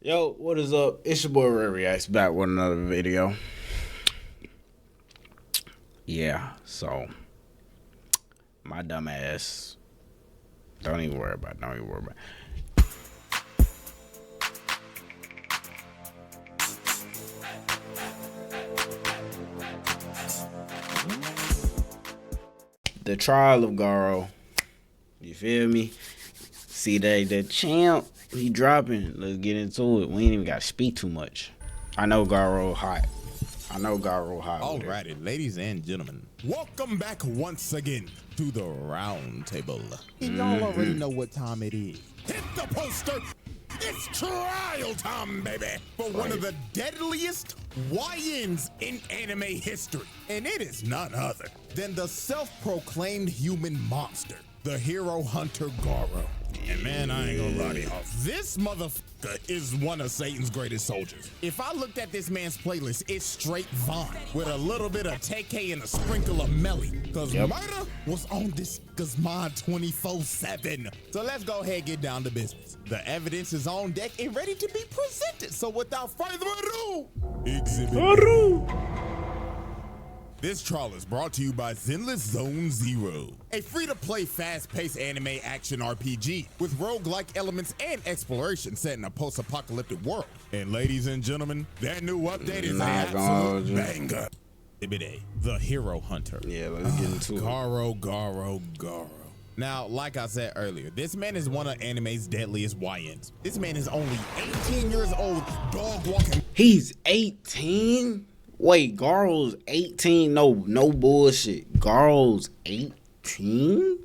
Yo, what is up? It's your boy Ray Reacts back with another video. Yeah, so my dumb ass. Don't even worry about it. The trial of Garou. You feel me? See the champ, he dropping. Let's get into it. We ain't even gotta speak too much. I know Garou hot. Alrighty, ladies and gentlemen, welcome back once again to the round table. And y'all already know what time it is. Hit the poster. It's trial time, baby, for one of the deadliest YNs in anime history. And it is none other than the self-proclaimed human monster, the hero hunter Garou. And man, I ain't gonna lie to y'all, this motherfucker is one of Satan's greatest soldiers. If I looked at this man's playlist, it's straight Vaughn with a little bit of TK and a sprinkle of Melly. Cause murder was on this nigga's mind 24/7. So let's go ahead and get down to business. The evidence is on deck and ready to be presented. So without further ado, Exhibit Garou. This trial is brought to you by Zenless Zone Zero, a free-to-play, fast-paced anime action RPG with roguelike elements and exploration set in a post-apocalyptic world. And ladies and gentlemen, that new update is an absolute banger. Exhibit A, the Hero Hunter. Yeah, let's get into it. Garou. Now, like I said earlier, this man is one of anime's deadliest YNs. This man is only 18 years old, dog walking. He's 18? Wait, Garou's 18? No bullshit. Garou's 18?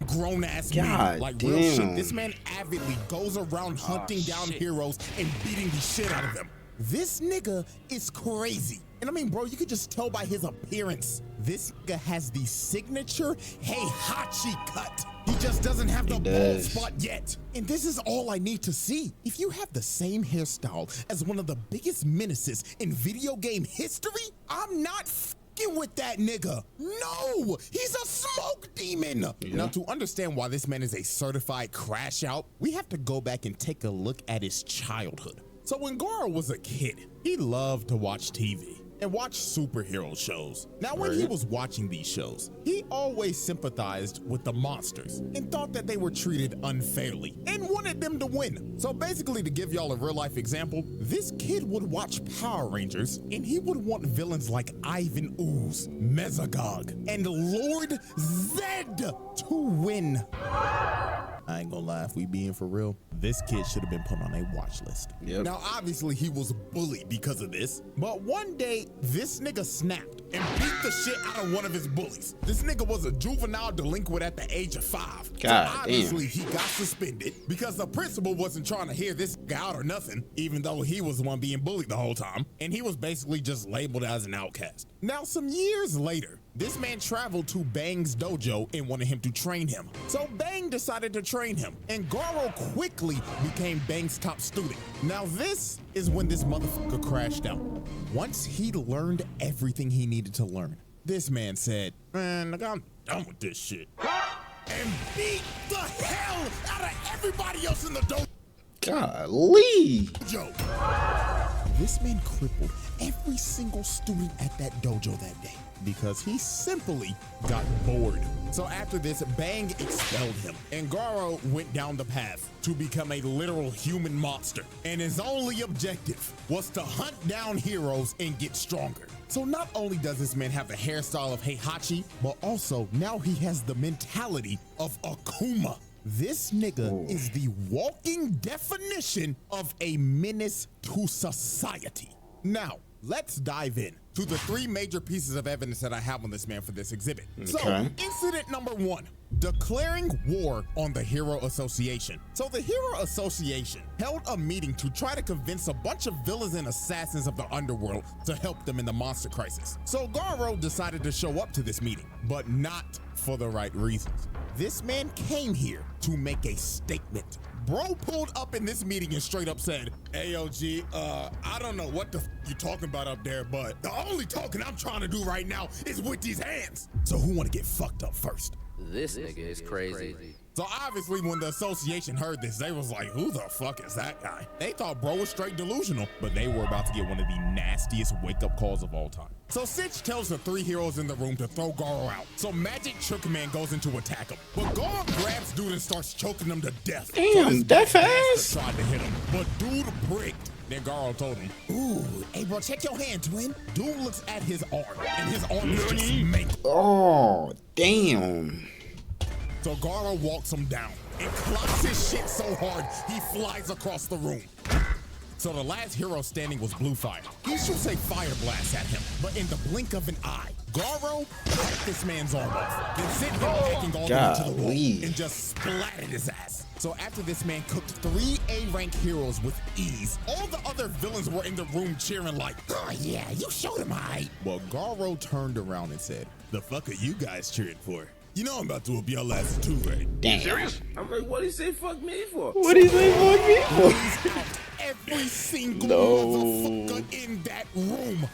Grown ass man, like damn. real shit. This man avidly goes around hunting down heroes and beating the shit out of them. This nigga is crazy. And I mean, bro, you could just tell by his appearance. This nigga has the signature Heihachi cut. He just doesn't have the bald spot yet. And this is all I need to see. If you have the same hairstyle as one of the biggest menaces in video game history, I'm not f***ing with that nigga. No, he's a smoke demon. Now, to understand why this man is a certified crash out, we have to go back and take a look at his childhood. So when Garou was a kid, he loved to watch TV and watch superhero shows. Now, when he was watching these shows, he always sympathized with the monsters and thought that they were treated unfairly and wanted them to win. So basically, to give y'all a real life example, this kid would watch Power Rangers and he would want villains like Ivan Ooze, Mesogog, and Lord Zed to win. I ain't gonna lie, if we being for real, this kid should have been put on a watch list. Now, obviously, he was bullied because of this, but one day, this nigga snapped and beat the shit out of one of his bullies. This nigga was a juvenile delinquent at the age of 5. So obviously, he got suspended because the principal wasn't trying to hear this guy out or nothing, even though he was the one being bullied the whole time, and he was basically just labeled as an outcast. Now, some years later, this man traveled to Bang's dojo and wanted him to train him. So Bang decided to train him, and Garou quickly became Bang's top student. Now this is when this motherfucker crashed out. Once he learned everything he needed to learn, this man said, man, nigga, I'm done with this shit. And beat the hell out of everybody else in the dojo. Golly. This man crippled every single student at that dojo that day because he simply got bored. So after this, Bang expelled him, and Garou went down the path to become a literal human monster. And his only objective was to hunt down heroes and get stronger. So not only does this man have the hairstyle of Heihachi, but also now he has the mentality of Akuma. This nigga is the walking definition of a menace to society. Now, let's dive in to the 3 major pieces of evidence that I have on this man for this exhibit. So, incident number 1, declaring war on the Hero Association. So the Hero Association held a meeting to try to convince a bunch of villains and assassins of the underworld to help them in the monster crisis. So Garou decided to show up to this meeting, but not for the right reasons. This man came here to make a statement. Bro pulled up in this meeting and straight up said, AOG, I don't know what the you talking about up there, but the only talking I'm trying to do right now is with these hands. So who wanna get fucked up first? This nigga is crazy. So obviously when the association heard this, they was like, who the fuck is that guy? They thought bro was straight delusional, but they were about to get one of the nastiest wake-up calls of all time. So Cinch tells the 3 heroes in the room to throw Garou out. So Magic Trick Man goes in to attack him. But Garou grabs dude and starts choking him to death. Damn, that fast? Tried to hit him, but dude bricked. Then Garou told him, ooh, hey bro, check your hand, twin. Dude looks at his arm, and his arm is just mangled. Oh, damn. So Garou walks him down and clocks his shit so hard, he flies across the room. So the last hero standing was Bluefire. He shoots a fire blast at him, but in the blink of an eye, Garou cut this man's arm off, then sent him hacking all the way to the wall and just splattered his ass. So after this man cooked 3 A-rank heroes with ease, all the other villains were in the room cheering like, oh yeah, you showed him aight. Well, Garou turned around and said, the fuck are you guys cheering for? You know I'm about to whoop your ass too, right? Damn. Serious? I'm like, what did he say fuck me for? What did he say fuck me for? He's out every single motherfucker in that room.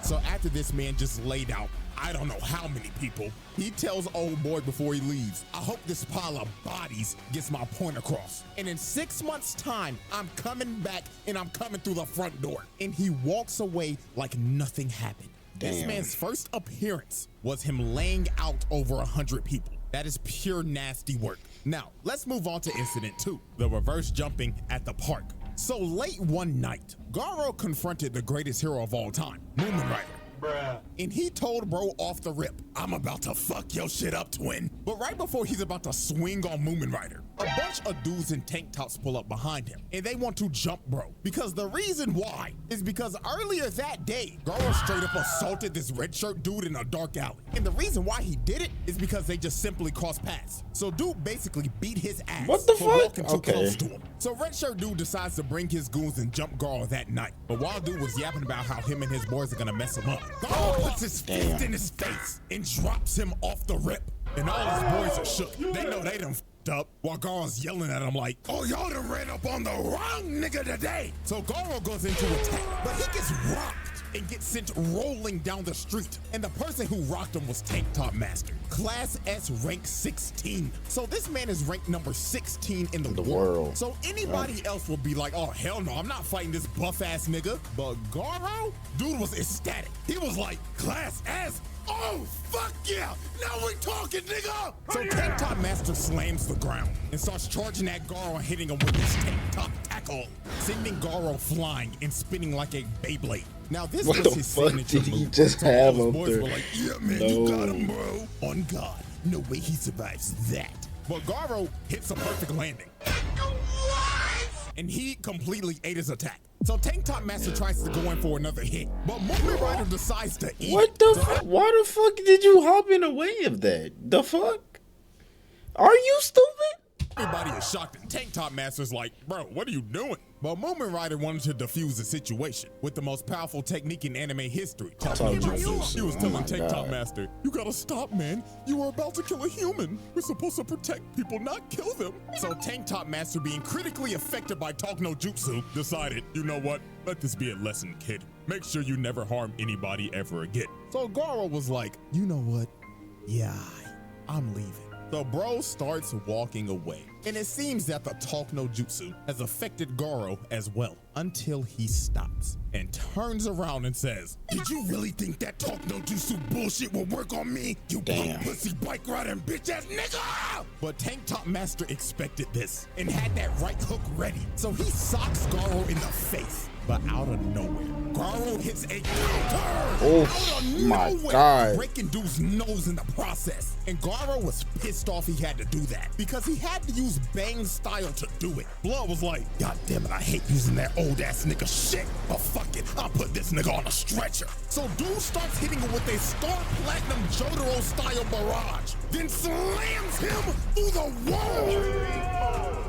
So after this man just laid out, I don't know how many people, he tells old boy before he leaves, I hope this pile of bodies gets my point across. And in 6 months' time, I'm coming back and I'm coming through the front door. And he walks away like nothing happened. Damn. This man's first appearance was him laying out over 100 people. That is pure nasty work. Now, let's move on to incident 2, the reverse jumping at the park. So late one night, Garou confronted the greatest hero of all time, Moomin Rider. Bruh. And he told bro off the rip, I'm about to fuck your shit up, twin. But right before he's about to swing on Moomin Rider, a bunch of dudes in tank tops pull up behind him, and they want to jump bro. Because the reason why is because earlier that day, Garou straight up assaulted this red shirt dude in a dark alley. And the reason why he did it is because they just simply crossed paths. So dude basically beat his ass What the for fuck? walking too close to him. So red shirt dude decides to bring his goons and jump Garou that night. But while dude was yapping about how him and his boys are gonna mess him up, Garou puts his fist in his face and drops him off the rip. And all his boys are shook. They know they done f***ed up, while Garou's yelling at him like, oh, y'all done ran up on the wrong nigga today. So Garou goes into attack, but he gets rocked and gets sent rolling down the street. And the person who rocked him was Tank Top Master, Class S rank 16. So this man is ranked number 16 in the world. So anybody else will be like, oh, hell no, I'm not fighting this buff ass nigga. But Garou, dude was ecstatic. He was like, Class S? Oh, fuck yeah! Now we talking, nigga! So Tank Top Master slams the ground and starts charging at Garou and hitting him with his Tank Top tackle, sending Garou flying and spinning like a Beyblade. Now this was his signature move. Did he just have him? Boys were like, yeah, man, you got him, bro. On God, no way he survives that. But Garou hits a perfect landing. And he completely ate his attack. So Tank Top Master tries to go in for another hit, but Moomin Rider decides to eat. What the fuck? Why the fuck did you hop in the way of that? The fuck? Are you stupid? Everybody is shocked, and Tank Top Master's like, bro, what are you doing? But Moomin Rider wanted to defuse the situation with the most powerful technique in anime history. He was telling Tank Top Master, you gotta stop, man. You are about to kill a human. We're supposed to protect people, not kill them. So Tank Top Master, being critically affected by Talk No Jutsu, decided, you know what? Let this be a lesson, kid. Make sure you never harm anybody ever again. So Garou was like, you know what? Yeah, I'm leaving. So bro starts walking away, and it seems that the Talk No Jutsu has affected Garou as well, until he stops and turns around and says, did you really think that Talk No Jutsu bullshit will work on me, you punk pussy bike riding bitch ass nigga? But Tank Top Master expected this and had that right hook ready, so he socks Garou in the face. But out of nowhere, Garou hits a counter! Oh my God. Breaking dude's nose in the process. And Garou was pissed off he had to do that, because he had to use Bang style to do it. Blood was like, God damn it, I hate using that old ass nigga shit. But fuck it, I'll put this nigga on a stretcher. So dude starts hitting him with a Star Platinum Jotaro style barrage, then slams him through the wall!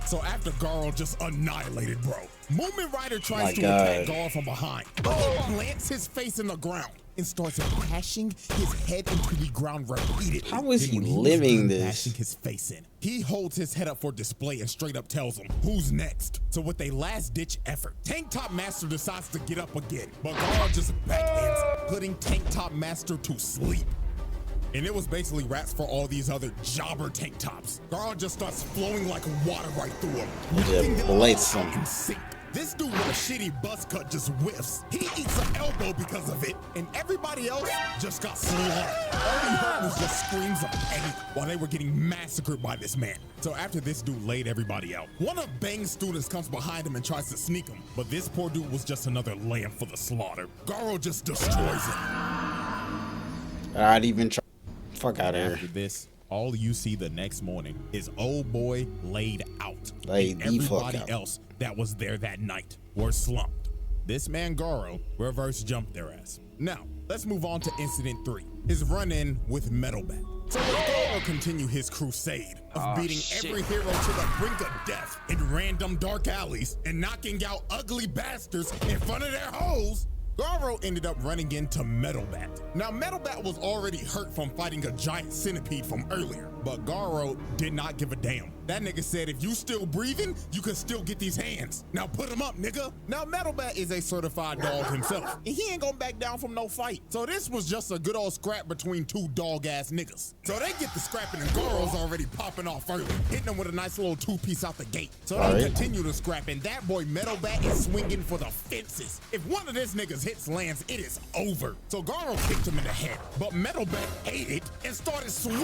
So after Garou just annihilated bro, Moomin Rider tries to attack Garou from behind, but he plants his face in the ground and starts bashing his head into the ground repeatedly. How is he living this? Bashing his face in, he holds his head up for display and straight up tells him, who's next? So with a last-ditch effort, Tank Top Master decides to get up again, but Garou just backhands, putting Tank Top Master to sleep. and it was basically raps for all these other jobber tank tops. Garou just starts flowing like water right through him. Just blitz him. This dude with a shitty buzz cut just whiffs. He eats an elbow because of it, and everybody else just got slaughtered. All we heard was just screams of pain while they were getting massacred by this man. So after this dude laid everybody out, one of Bang's students comes behind him and tries to sneak him, but this poor dude was just another lamb for the slaughter. Garou just destroys him. I'd even try. Fuck out of here. After this, all you see the next morning is old boy laid out. Laid and the fuck everybody out. else that was there that night were slumped. This man Garou reverse jumped their ass. Now, let's move on to incident 3, his run-in with Metalbat. So Garou continue his crusade of beating every hero to the brink of death in random dark alleys and knocking out ugly bastards in front of their hoes. Garou ended up running into Metalbat. Now, Metalbat was already hurt from fighting a giant centipede from earlier, but Garou did not give a damn. That nigga said, if you still breathing, you can still get these hands. Now put them up, nigga. Now, Metalbat is a certified dog himself, and he ain't gonna back down from no fight. So this was just a good old scrap between two dog-ass niggas. So they get the scrapping, and Garou's already popping off early, hitting them with a nice little two-piece out the gate. So they continue to scrap, and that boy Metalbat is swinging for the fences. If one of this nigga's hits lands, it is over. So Garou kicked him in the head, but Metalbat ate it and started swinging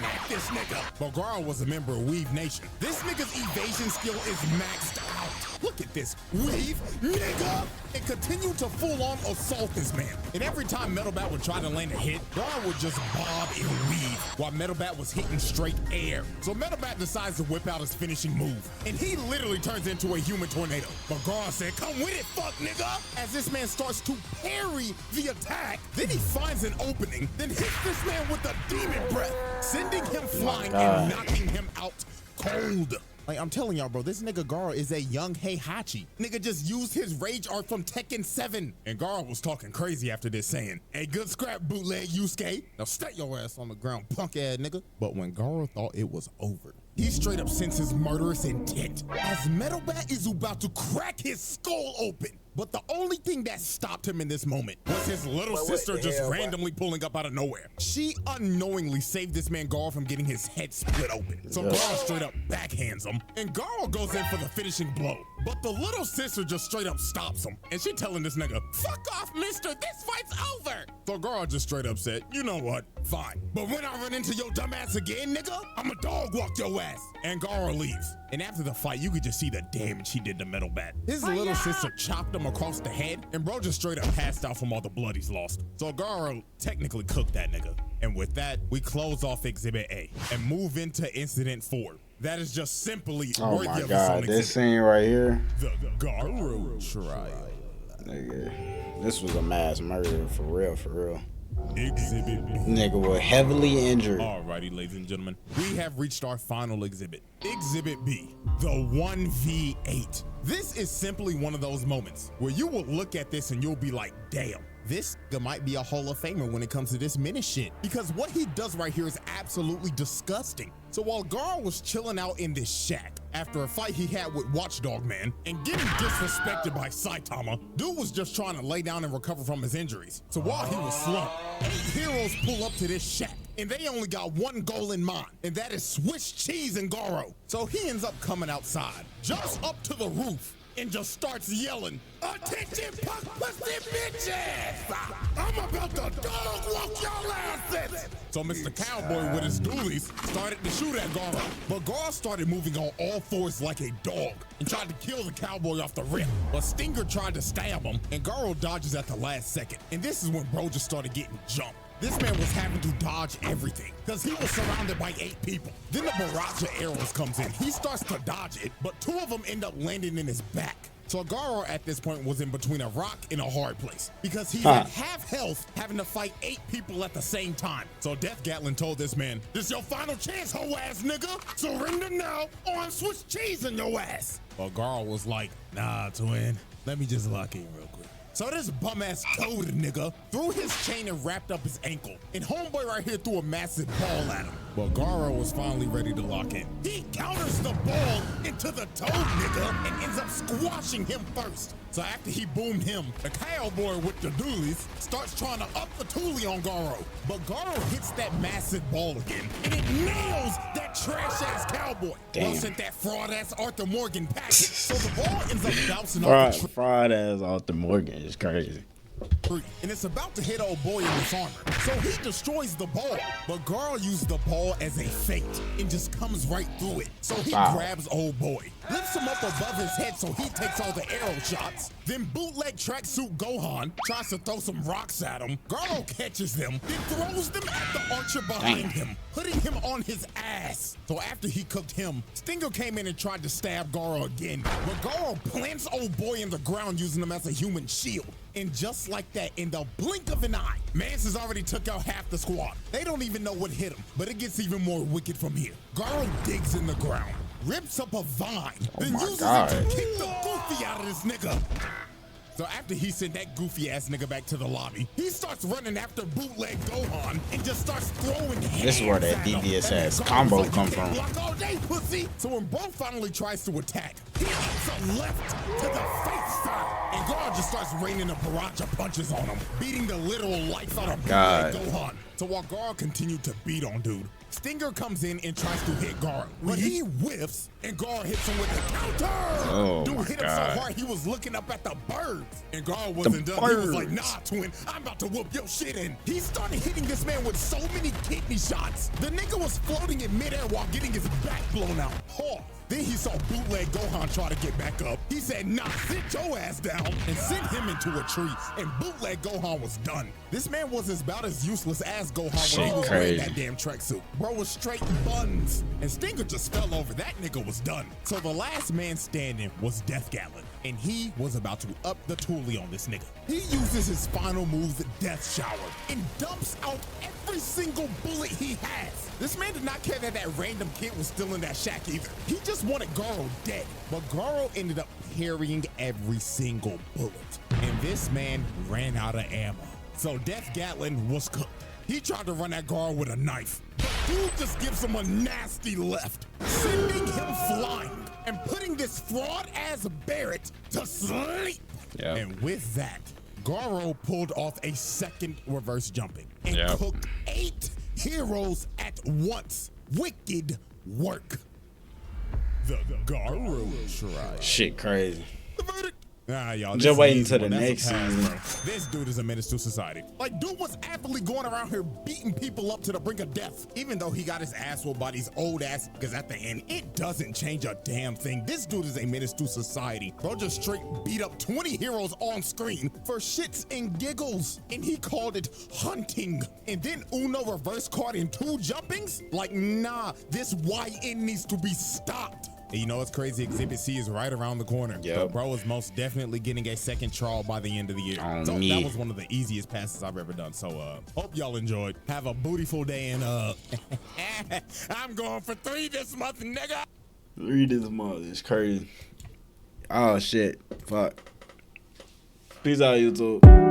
at this nigga. But Garou was a member of Weave Nation. This nigga's evasion skill is maxed out. Look at this, Weave, nigga! And continue to full-on assault this man. And every time Metalbat would try to land a hit, Garou would just bob and weave while Metalbat was hitting straight air. So Metalbat decides to whip out his finishing move, and he literally turns into a human tornado. But Garou said, come with it, fuck nigga! As this man starts to parry the attack, then he finds an opening, then hits this man with a demon breath, sending him flying and knocking him out cold. Like, I'm telling y'all, bro, this nigga Garou is a young Heihachi. Nigga just used his rage art from Tekken 7. And Garou was talking crazy after this, saying, hey, good scrap, bootleg Yusuke. Now stat your ass on the ground, punk ass nigga. But when Garou thought it was over, he straight up sensed his murderous intent as Metalbat is about to crack his skull open. But the only thing that stopped him in this moment was his little sister just randomly pulling up out of nowhere. She unknowingly saved this man Garou from getting his head split open. So Garou straight up backhands him, and Garou goes in for the finishing blow. But the little sister just straight up stops him, and she telling this nigga, fuck off, mister, this fight's over. So Garou just straight up said, you know what, fine. But when I run into your dumb ass again, nigga, I'ma dog walk your ass. And Garou leaves. And after the fight, you could just see the damage he did to Metalbat. His little sister chopped him across the head, and bro just straight up passed out from all the blood he's lost. So Garou technically cooked that nigga. And with that, we close off Exhibit A and move into Incident 4. That is just simply worthy of its own exhibit. This scene right here. The Garou trial. Nigga, this was a mass murder for real, for real. Exhibit B. Nigga was heavily injured. Alrighty, ladies and gentlemen, we have reached our final exhibit. Exhibit B, the 1v8. This is simply one of those moments where you will look at this and you'll be like, damn, this nigga might be a Hall of Famer when it comes to this menace shit. Because what he does right here is absolutely disgusting. So while Garou was chilling out in this shack after a fight he had with Watchdog Man and getting disrespected by Saitama, dude was just trying to lay down and recover from his injuries. So while he was slumped, 8 heroes pull up to this shack, and they only got one goal in mind, and that is Swiss cheese and Garou. So he ends up coming outside, jumps up to the roof, and just starts yelling, attention punk pussy bitches! I'm about to dog walk your asses! So Mr. Cowboy with his dualies started to shoot at Garou, but Garou started moving on all fours like a dog and tried to kill the cowboy off the rip. But Stinger tried to stab him, and Garou dodges at the last second. And this is when bro just started getting jumped. This man was having to dodge everything because he was surrounded by 8 people. Then the barrage of arrows comes in. He starts to dodge it, but 2 of them end up landing in his back. So Garou at this point was in between a rock and a hard place because he had half health having to fight 8 people at the same time. So Death Gatlin told this man, this your final chance, hoe ass nigga. Surrender now or I'm Swiss cheese in your ass. But Garou was like, nah, twin, let me just lock in real quick. So this bum-ass Toad nigga threw his chain and wrapped up his ankle. And homeboy right here threw a massive ball at him. But Garou was finally ready to lock in. He counters the ball into the toe nigga and ends up squashing him first. So after he boomed him, the cowboy with the doolies starts trying to up the toolie on Garou. But Garou hits that massive ball again, and it nails that trash-ass cowboy. Damn. Well, sent that fraud-ass Arthur Morgan package. So the ball ends up bouncing off the Fraud-ass Arthur Morgan is crazy. tree, and it's about to hit old boy in his armor. So he destroys the ball, but Garou used the ball as a feint and just comes right through it. So he grabs old boy, lifts him up above his head so he takes all the arrow shots. Then bootleg tracksuit Gohan tries to throw some rocks at him. Garou catches them, then throws them at the archer behind him, putting him on his ass. So after he cooked him, Stinger came in and tried to stab Garou again, but Garou plants old boy in the ground using him as a human shield. And just like that, in the blink of an eye, Mance has already took out half the squad. They don't even know what hit him, but it gets even more wicked from here. Garou digs in the ground, rips up a vine, then uses it to kick the goofy out of this nigga. So after he sent that goofy ass nigga back to the lobby, he starts running after bootleg Gohan and just starts throwing hands. This is where that devious ass combo come from. Block all day, pussy. So when Bro finally tries to attack, he hits a left to the face side, and Garou just starts raining a barrage of punches on him, beating the literal life out of bootleg Gohan. So while Garou continued to beat on dude, Stinger comes in and tries to hit Garou, but he whiffs and Garou hits him with a counter. Dude hit him so hard he was looking up at the birds, and Garou wasn't done. He was like, nah, twin, I'm about to whoop your shit in. He started hitting this man with so many kidney shots. The nigga was floating in midair while getting his back blown out. Then he saw bootleg Gohan try to get back up. He said, nah, sit your ass down, and sent him into a tree, and bootleg Gohan was done. This man was about as useless as Gohan when he was wearing that damn tracksuit. Bro was straight buns, and Stinger just fell over. That nigga was done. So the last man standing was Death Gallon, and he was about to up the toolie on this nigga. He uses his final move, the Death Shower, and dumps out every single bullet he has. This man did not care that that random kid was still in that shack either. He just wanted Garou dead, but Garou ended up parrying every single bullet, and this man ran out of ammo. So Death Gatlin was cooked. He tried to run at Garou with a knife, but dude just gives him a nasty left, sending him flying and putting this fraud-ass Barrett to sleep. And with that, Garou pulled off a second reverse jumping and cooked 8 heroes at once. Wicked work. The Garou Shrine. Shit crazy. The verdict. Nah, y'all. Just waiting until the next season. This dude is a menace to society. Like, dude was actively going around here beating people up to the brink of death, even though he got his ass whooped by these old ass niggas at the end. It doesn't change a damn thing. This dude is a menace to society. Bro just straight beat up 20 heroes on screen for shits and giggles, and he called it hunting. And then Uno reverse card in 2 jumpings? Like, nah, this YN needs to be stopped. And you know what's crazy? Exhibit C is right around the corner. But bro is most definitely getting a second trial by the end of the year. So that was one of the easiest passes I've ever done. So hope y'all enjoyed. Have a bootyful day, and I'm going for 3 this month, nigga. 3 this month is crazy. Oh shit. Fuck. Peace out, YouTube.